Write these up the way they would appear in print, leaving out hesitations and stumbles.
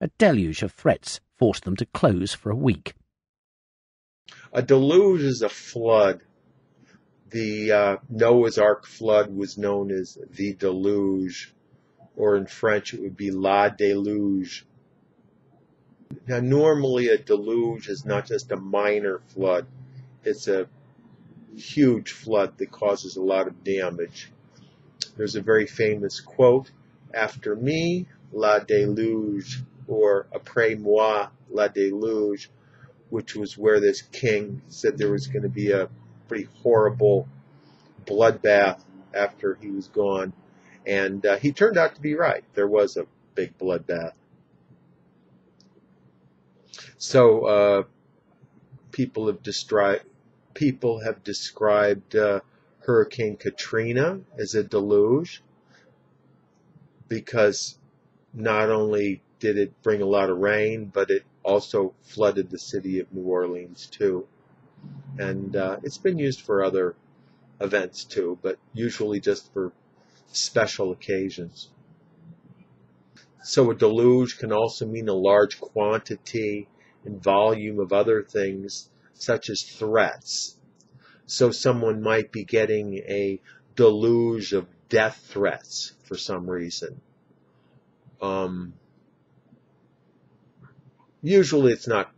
A deluge of threats forced them to close for a week. A deluge is a flood. The Noah's Ark flood was known as the deluge, or in French it would be la déluge. Now, normally a deluge is not just a minor flood. It's a huge flood that causes a lot of damage. There's a very famous quote, "After me, la déluge," or "Après moi, la déluge," which was where this king said there was going to be a pretty horrible bloodbath after he was gone. And he turned out to be right. There was a big bloodbath. So people have described Hurricane Katrina as a deluge, because not only did it bring a lot of rain, but it also flooded the city of New Orleans too. And it's been used for other events too, but usually just for special occasions. So a deluge can also mean a large quantity and volume of other things, such as threats. So someone might be getting a deluge of death threats for some reason. Usually it's not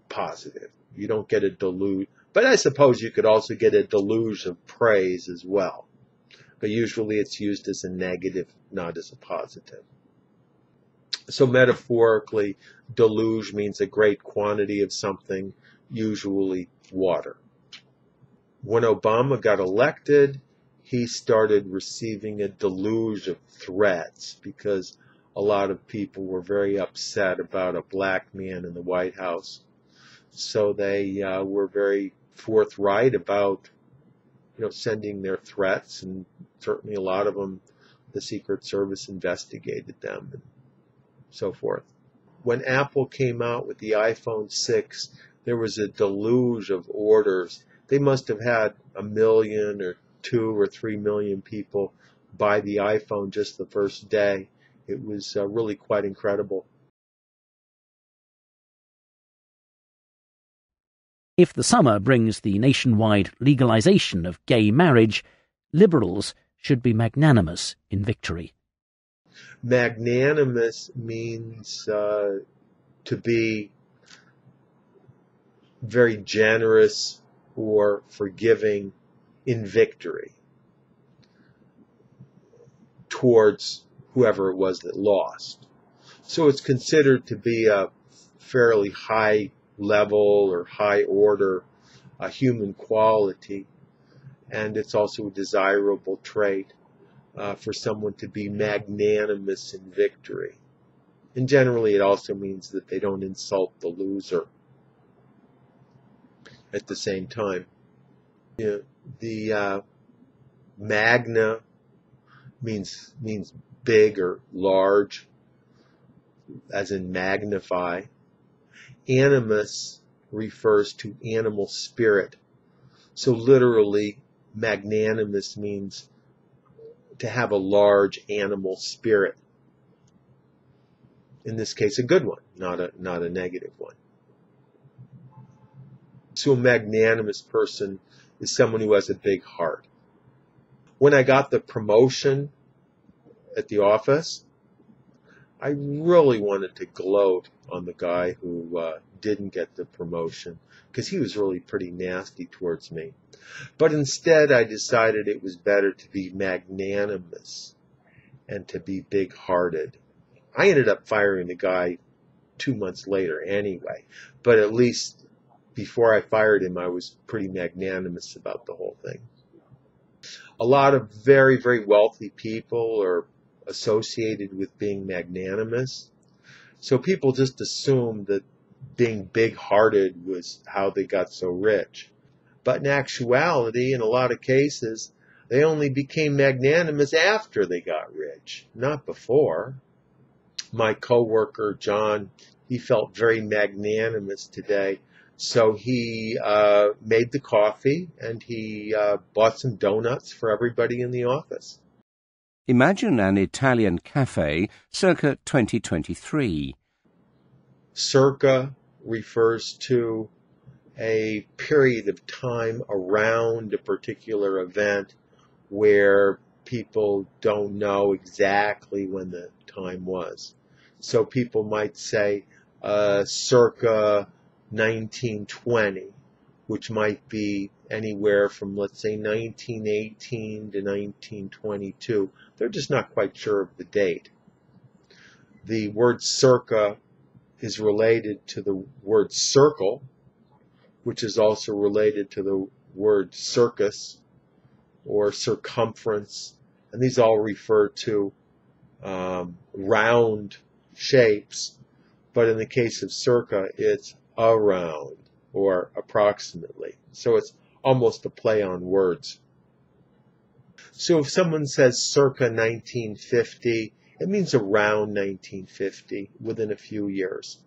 positive. You don't get a deluge. But I suppose you could also get a deluge of praise as well. But usually it's used as a negative, not as a positive. So metaphorically, deluge means a great quantity of something, usually water. When Obama got elected, he started receiving a deluge of threats because a lot of people were very upset about a black man in the White House. So they were very forthright about, sending their threats, and certainly a lot of them, the Secret Service investigated them and so forth. When Apple came out with the iPhone 6, there was a deluge of orders. They must have had 1 million or 2 or 3 million people buy the iPhone just the first day. It was really quite incredible. If the summer brings the nationwide legalization of gay marriage, liberals should be magnanimous in victory. Magnanimous means to be very generous or forgiving in victory towards whoever it was that lost. So it's considered to be a fairly high level or high order, a human quality, and it's also a desirable trait for someone to be magnanimous in victory. And generally it also means that they don't insult the loser at the same time. The magna means big or large, as in magnify. Animus refers to animal spirit. So literally, magnanimous means to have a large animal spirit. In this case, a good one, not a negative one. So a magnanimous person is someone who has a big heart. When I got the promotion at the office, I really wanted to gloat on the guy who didn't get the promotion, because he was really pretty nasty towards me. But instead, I decided it was better to be magnanimous and to be big-hearted. I ended up firing the guy 2 months later anyway, but at least before I fired him, I was pretty magnanimous about the whole thing. A lot of very, very wealthy people are associated with being magnanimous. So people just assume that being big-hearted was how they got so rich. But in actuality, in a lot of cases, they only became magnanimous after they got rich, not before. My coworker, John, he felt very magnanimous today. So he made the coffee and he bought some donuts for everybody in the office. Imagine an Italian cafe circa 2023. CIRCA refers to a period of time around a particular event where people don't know exactly when the time was. So people might say circa 1920, which might be anywhere from, let's say, 1918 to 1922. They're just not quite sure of the date. The word circa is related to the word circle, which is also related to the word circus or circumference, and these all refer to round shapes, but in the case of circa, it's around or approximately. So it's almost a play on words. So if someone says circa 1950, it means around 1950, within a few years.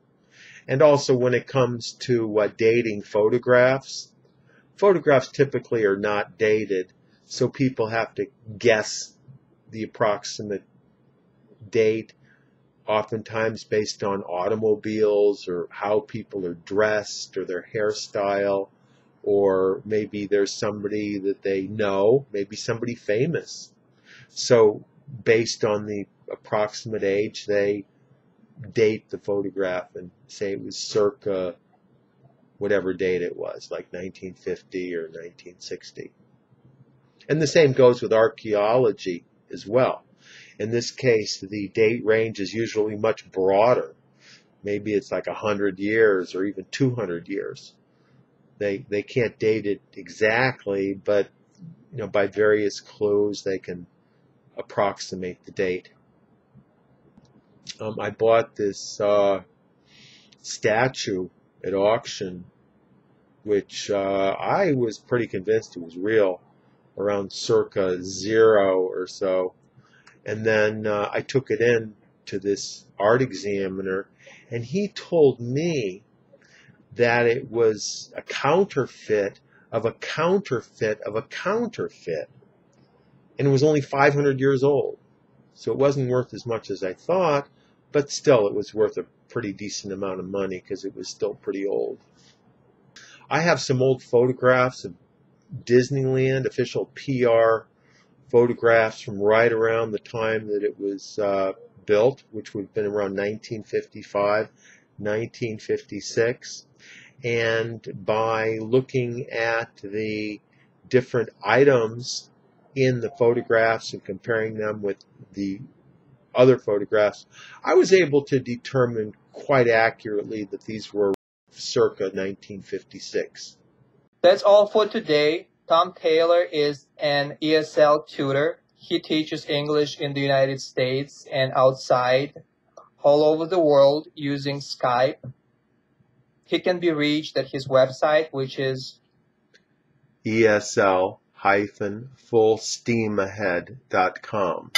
And also when it comes to dating photographs, photographs typically are not dated, so people have to guess the approximate date, oftentimes based on automobiles or how people are dressed or their hairstyle, or maybe there's somebody that they know, maybe somebody famous. So based on the approximate age, they date the photograph and say it was circa whatever date it was, like 1950 or 1960. And the same goes with archaeology as well. In this case, the date range is usually much broader. Maybe it's like 100 years or even 200 years. They can't date it exactly, but by various clues they can approximate the date. I bought this statue at auction, which I was pretty convinced it was real, around circa 0 or so. And then I took it in to this art examiner, and he told me that it was a counterfeit of a counterfeit of a counterfeit. And it was only 500 years old. So it wasn't worth as much as I thought, but still it was worth a pretty decent amount of money because it was still pretty old. I have some old photographs of Disneyland, official PR photographs from right around the time that it was built, which would have been around 1955, 1956. And by looking at the different items in the photographs and comparing them with the other photographs, I was able to determine quite accurately that these were circa 1956. That's all for today. Tom Taylor is an ESL tutor. He teaches English in the United States and outside, all over the world, using Skype. He can be reached at his website, which is ESL-fullsteamahead.com.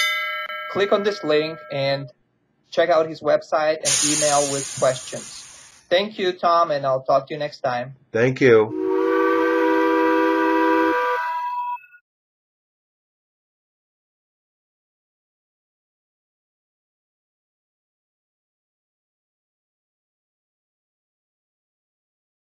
Click on this link and check out his website and email with questions. Thank you, Tom, and I'll talk to you next time. Thank you.